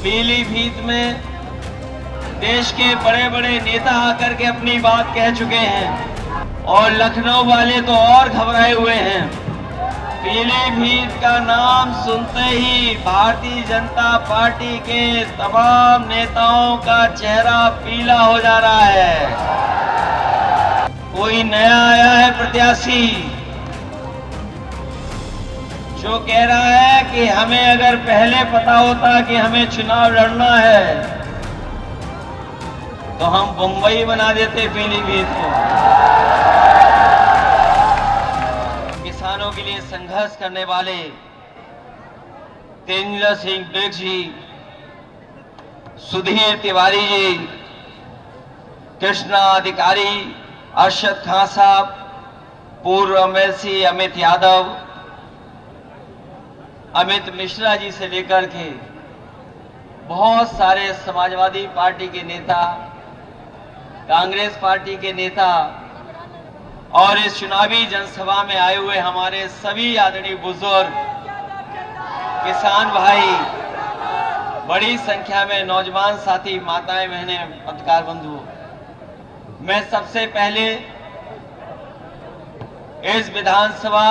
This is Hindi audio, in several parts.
पीलीभीत में देश के बड़े बड़े नेता आकर के अपनी बात कह चुके हैं और लखनऊ वाले तो और घबराए हुए हैं। पीलीभीत का नाम सुनते ही भारतीय जनता पार्टी के तमाम नेताओं का चेहरा पीला हो जा रहा है। कोई नया आया है प्रत्याशी जो कह रहा है कि हमें अगर पहले पता होता कि हमें चुनाव लड़ना है तो हम मुंबई बना देते पीलीभीत को। किसानों के लिए संघर्ष करने वाले तेजेंद्र सिंह बिर्क जी, सुधीर तिवारी जी, कृष्णा अधिकारी, अरशद खान साहब, पूर्व एमएलसी अमित यादव, अमित मिश्रा जी से लेकर के बहुत सारे समाजवादी पार्टी के नेता, कांग्रेस पार्टी के नेता और इस चुनावी जनसभा में आए हुए हमारे सभी आदरणीय बुजुर्ग, किसान भाई, बड़ी संख्या में नौजवान साथी, माताएं, बहनें, पत्रकार बंधु, मैं सबसे पहले इस विधानसभा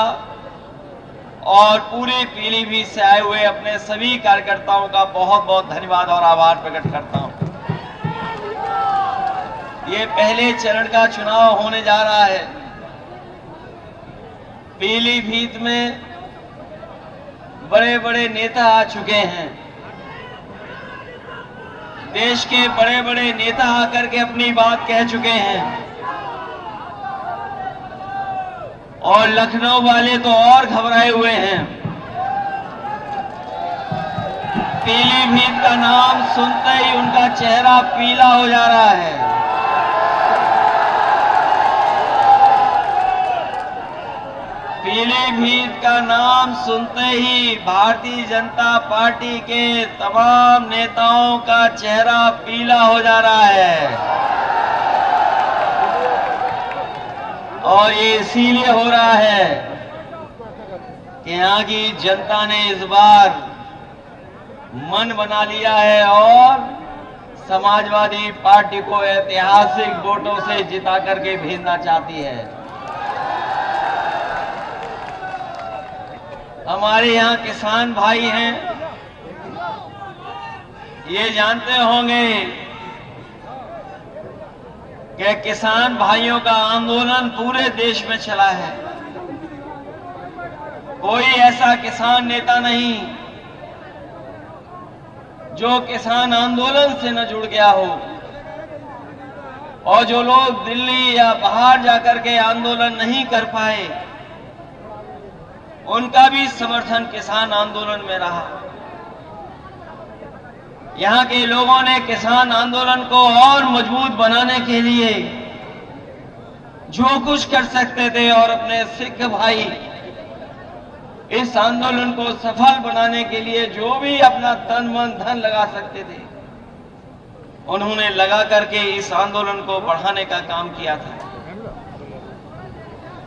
और पूरे पीलीभीत से आए हुए अपने सभी कार्यकर्ताओं का बहुत बहुत धन्यवाद और आभार प्रकट करता हूं। ये पहले चरण का चुनाव होने जा रहा है। पीलीभीत में बड़े बड़े नेता आ चुके हैं। देश के बड़े बड़े नेता आकर के अपनी बात कह चुके हैं और लखनऊ वाले तो और घबराए हुए हैं। पीलीभीत का नाम सुनते ही उनका चेहरा पीला हो जा रहा है। पीलीभीत का नाम सुनते ही भारतीय जनता पार्टी के तमाम नेताओं का चेहरा पीला हो जा रहा है और ये इसीलिए हो रहा है कि यहाँ की जनता ने इस बार मन बना लिया है और समाजवादी पार्टी को ऐतिहासिक वोटों से जिता करके भेजना चाहती है। हमारे यहाँ किसान भाई हैं, ये जानते होंगे कि किसान भाइयों का आंदोलन पूरे देश में चला है। कोई ऐसा किसान नेता नहीं जो किसान आंदोलन से न जुड़ गया हो और जो लोग दिल्ली या बाहर जाकर के आंदोलन नहीं कर पाए, उनका भी समर्थन किसान आंदोलन में रहा। यहाँ के लोगों ने किसान आंदोलन को और मजबूत बनाने के लिए जो कुछ कर सकते थे और अपने सिख भाई इस आंदोलन को सफल बनाने के लिए जो भी अपना तन मन धन लगा सकते थे, उन्होंने लगा करके इस आंदोलन को बढ़ाने का काम किया था।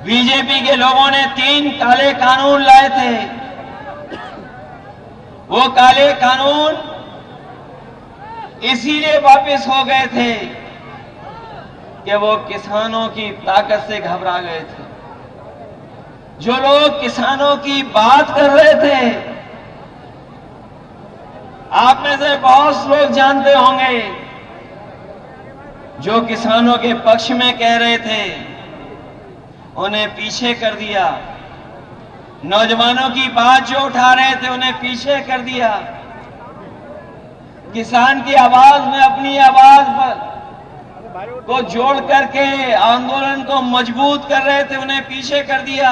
बीजेपी के लोगों ने 3 काले कानून लाए थे। वो काले कानून इसीलिए वापस हो गए थे कि वो किसानों की ताकत से घबरा गए थे। जो लोग किसानों की बात कर रहे थे, आप में से बहुत लोग जानते होंगे, जो किसानों के पक्ष में कह रहे थे उन्हें पीछे कर दिया। नौजवानों की बात जो उठा रहे थे उन्हें पीछे कर दिया। किसान की आवाज में अपनी आवाज को जोड़ करके आंदोलन को मजबूत कर रहे थे, उन्हें पीछे कर दिया।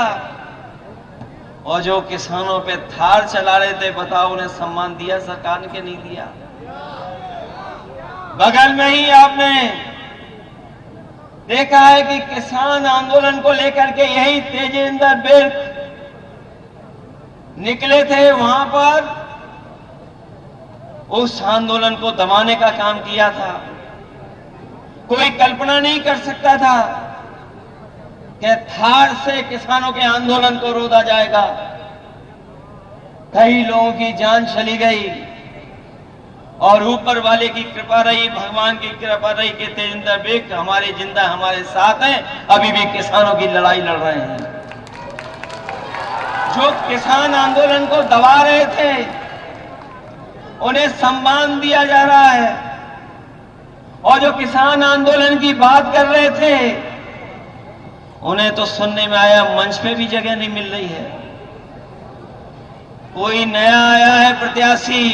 और जो किसानों पे थार चला रहे थे, बताओ उन्हें सम्मान दिया सरकार ने कि नहीं दिया? बगल में ही आपने देखा है कि किसान आंदोलन को लेकर के यही तेजेंद्र बिर्क निकले थे, वहां पर उस आंदोलन को दबाने का काम किया था। कोई कल्पना नहीं कर सकता था कि थार से किसानों के आंदोलन को रोका जाएगा। कई लोगों की जान चली गई और ऊपर वाले की कृपा रही, भगवान की कृपा रही कि तेजिंदर बेग हमारे जिंदा हमारे साथ हैं, अभी भी किसानों की लड़ाई लड़ रहे हैं। जो किसान आंदोलन को दबा रहे थे उन्हें सम्मान दिया जा रहा है, और जो किसान आंदोलन की बात कर रहे थे उन्हें तो सुनने में आया मंच पे भी जगह नहीं मिल रही है। कोई नया आया है प्रत्याशी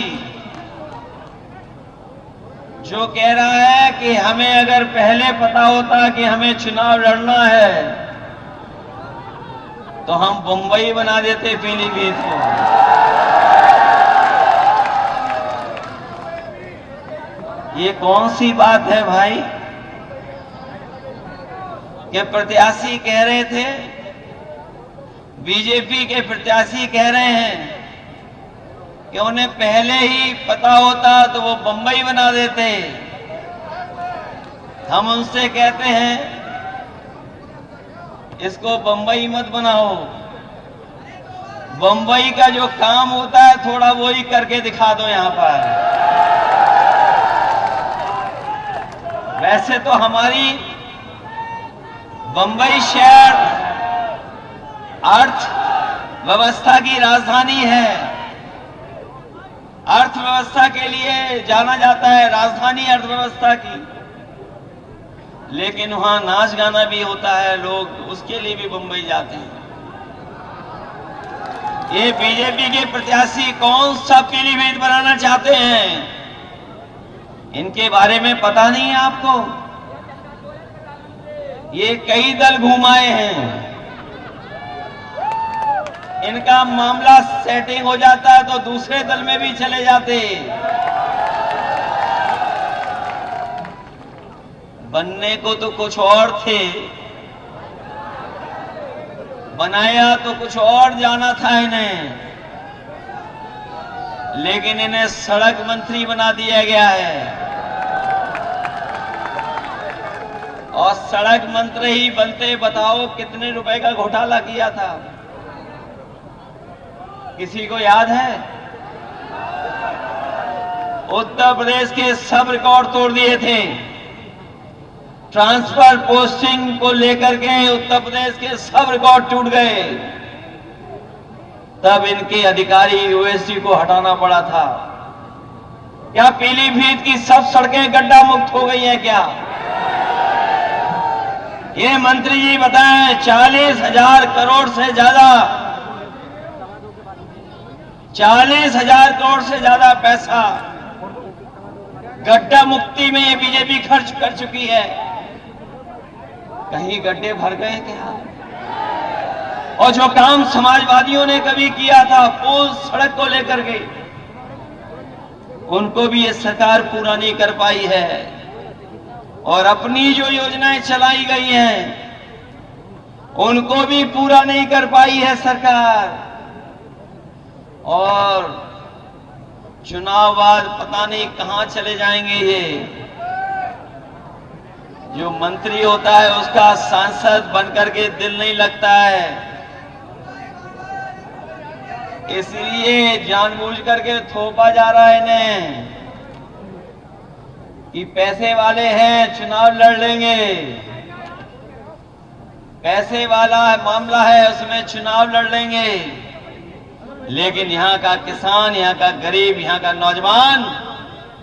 जो कह रहा है कि हमें अगर पहले पता होता कि हमें चुनाव लड़ना है तो हम बंबई बना देते पीलीभीत को। ये कौन सी बात है भाई कि प्रत्याशी कह रहे थे, बीजेपी के प्रत्याशी कह रहे हैं कि उन्हें पहले ही पता होता तो वो बंबई बना देते। हम उनसे कहते हैं इसको बंबई मत बनाओ, बंबई का जो काम होता है थोड़ा वो ही करके दिखा दो यहां पर। वैसे तो हमारी बंबई शहर अर्थव्यवस्था की राजधानी है, अर्थव्यवस्था के लिए जाना जाता है, राजधानी अर्थव्यवस्था की। लेकिन वहां नाच गाना भी होता है, लोग उसके लिए भी बंबई जाते हैं। ये बीजेपी के प्रत्याशी कौन सा पीलीभीत बनाना चाहते हैं, इनके बारे में पता नहीं है आपको। ये कई दल घुमाए हैं, इनका मामला सेटिंग हो जाता है तो दूसरे दल में भी चले जाते। बनने को तो कुछ और थे, बनाया तो कुछ और जाना था इन्हें, लेकिन इन्हें सड़क मंत्री बना दिया गया है। और सड़क मंत्री ही बनते बताओ कितने रुपए का घोटाला किया था, किसी को याद है? उत्तर प्रदेश के सब रिकॉर्ड तोड़ दिए थे। ट्रांसफर पोस्टिंग को लेकर के उत्तर प्रदेश के सब रिकॉर्ड टूट गए। तब इनके अधिकारी ओवैसी को हटाना पड़ा था। क्या पीलीभीत की सब सड़कें गड्ढा मुक्त हो गई हैं क्या? ये मंत्री जी बताएं, 40,000 करोड़ से ज्यादा, 40,000 करोड़ से ज्यादा पैसा गड्ढा मुक्ति में ये बीजेपी खर्च कर चुकी है। कहीं गड्ढे भर गए क्या? और जो काम समाजवादियों ने कभी किया था पुल सड़क को लेकर के, उनको भी ये सरकार पूरा नहीं कर पाई है। और अपनी जो योजनाएं चलाई गई हैं उनको भी पूरा नहीं कर पाई है सरकार। और चुनाव बाद पता नहीं कहां चले जाएंगे ये। जो मंत्री होता है उसका सांसद बनकर के दिल नहीं लगता है, इसलिए जानबूझ करके थोपा जा रहा है इन्हें कि पैसे वाले हैं चुनाव लड़ लेंगे, पैसे वाला मामला है उसमें चुनाव लड़ लेंगे। लेकिन यहां का किसान, यहां का गरीब, यहां का नौजवान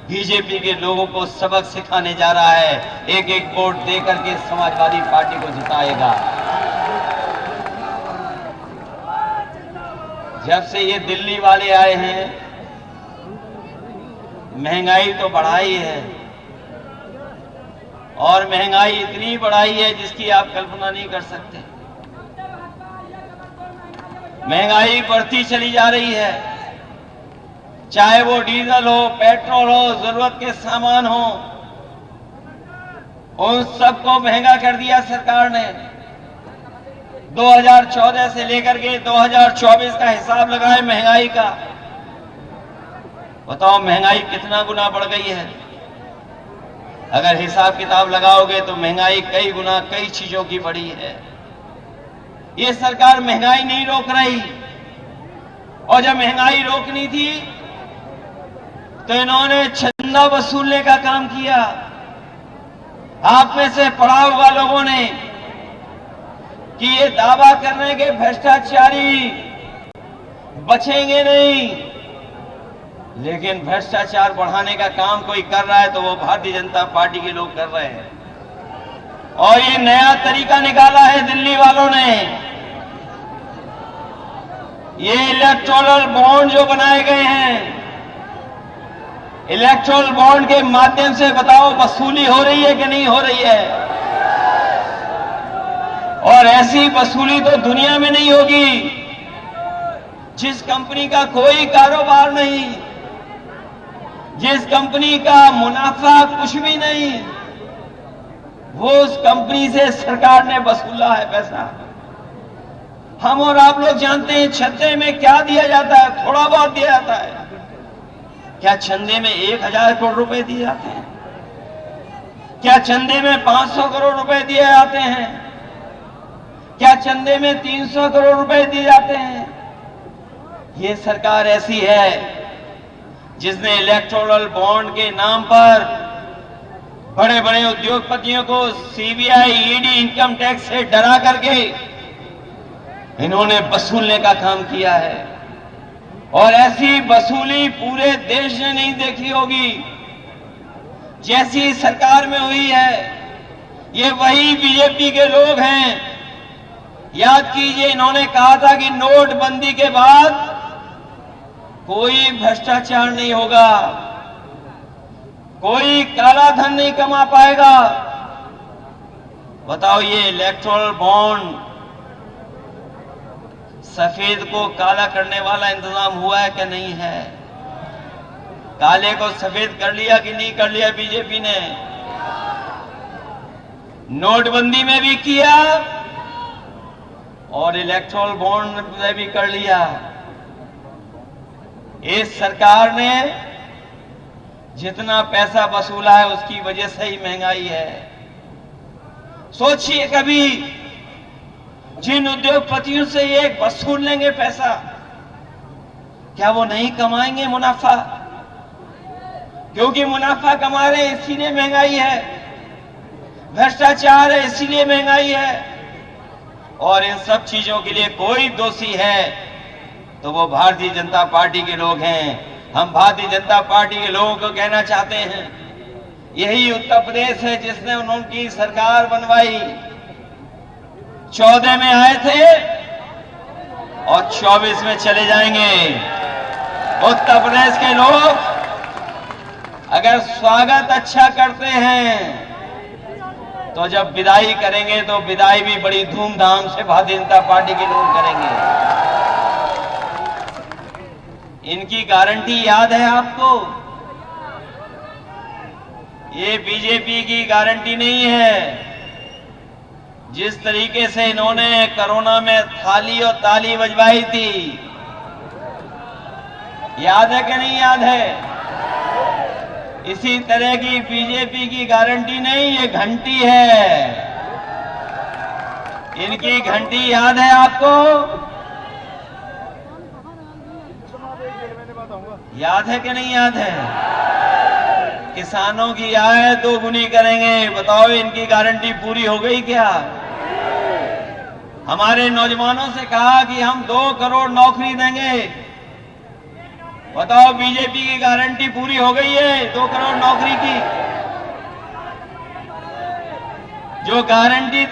बीजेपी के लोगों को सबक सिखाने जा रहा है। एक एक वोट देकर के समाजवादी पार्टी को जिताएगा। जब से ये दिल्ली वाले आए हैं महंगाई तो बढ़ाई है, और महंगाई इतनी बढ़ाई है जिसकी आप कल्पना नहीं कर सकते। महंगाई बढ़ती चली जा रही है, चाहे वो डीजल हो, पेट्रोल हो, जरूरत के सामान हो, उन सबको महंगा कर दिया सरकार ने। 2014 से लेकर के 2024 का हिसाब लगाए महंगाई का, बताओ महंगाई कितना गुना बढ़ गई है। अगर हिसाब किताब लगाओगे तो महंगाई कई गुना कई चीजों की बढ़ी है। ये सरकार महंगाई नहीं रोक रही, और जब महंगाई रोकनी थी तो इन्होंने चंदा वसूलने का काम किया। आप में से पढ़ा होगा लोगों ने कि ये दावा करने के भ्रष्टाचारी बचेंगे नहीं, लेकिन भ्रष्टाचार बढ़ाने का काम कोई कर रहा है तो वो भारतीय जनता पार्टी के लोग कर रहे हैं। और ये नया तरीका निकाला है दिल्ली वालों ने। ये इलेक्टोरल बॉन्ड जो बनाए गए हैं, इलेक्टोरल बॉन्ड के माध्यम से बताओ वसूली हो रही है कि नहीं हो रही है? और ऐसी वसूली तो दुनिया में नहीं होगी। जिस कंपनी का कोई कारोबार नहीं, जिस कंपनी का मुनाफा कुछ भी नहीं, वो उस कंपनी से सरकार ने वसूला है पैसा। हम और आप लोग जानते हैं चंदे में क्या दिया जाता है, थोड़ा बहुत दिया जाता है। क्या चंदे में 1000 करोड़ रुपए दिए जाते हैं? क्या चंदे में 500 करोड़ रुपए दिए जाते हैं? क्या चंदे में 300 करोड़ रुपए दिए जाते हैं? ये सरकार ऐसी है जिसने इलेक्टोरल बॉन्ड के नाम पर बड़े बड़े उद्योगपतियों को सीबीआई, ईडी, इनकम टैक्स से डरा करके इन्होंने वसूलने का काम किया है। और ऐसी वसूली पूरे देश ने नहीं देखी होगी जैसी सरकार में हुई है। ये वही बीजेपी के लोग हैं। याद कीजिए, इन्होंने कहा था कि नोटबंदी के बाद कोई भ्रष्टाचार नहीं होगा, कोई काला धन नहीं कमा पाएगा। बताओ, ये इलेक्टोरल बॉन्ड सफेद को काला करने वाला इंतजाम हुआ है कि नहीं है? काले को सफेद कर लिया कि नहीं कर लिया बीजेपी ने? नोटबंदी में भी किया और इलेक्टोरल बॉन्ड में भी कर लिया। इस सरकार ने जितना पैसा वसूला है उसकी वजह से ही महंगाई है। सोचिए, कभी जिन उद्योगपतियों से ये वसूल लेंगे पैसा, क्या वो नहीं कमाएंगे मुनाफा? क्योंकि मुनाफा कमा रहे हैं इसीलिए महंगाई है, भ्रष्टाचार है इसीलिए महंगाई है। और इन सब चीजों के लिए कोई दोषी है तो वो भारतीय जनता पार्टी के लोग हैं। हम भारतीय जनता पार्टी के लोगों को कहना चाहते हैं, यही उत्तर प्रदेश है जिसने उनकी सरकार बनवाई। 14 में आए थे और 24 में चले जाएंगे। उत्तर प्रदेश के लोग अगर स्वागत अच्छा करते हैं तो जब विदाई करेंगे तो विदाई भी बड़ी धूमधाम से भारतीय जनता पार्टी के लोग करेंगे। इनकी गारंटी याद है आपको? ये बीजेपी की गारंटी नहीं है। जिस तरीके से इन्होंने कोरोना में थाली और ताली बजवाई थी, याद है कि नहीं याद है? इसी तरह की बीजेपी की गारंटी नहीं, ये घंटी है। इनकी घंटी याद है आपको? याद है कि नहीं याद है? किसानों की आय दोगुनी करेंगे। बताओ, इनकी गारंटी पूरी हो गई क्या? हमारे नौजवानों से कहा कि हम 2 करोड़ नौकरी देंगे। बताओ, बीजेपी की गारंटी पूरी हो गई है 2 करोड़ नौकरी की? जो गारंटी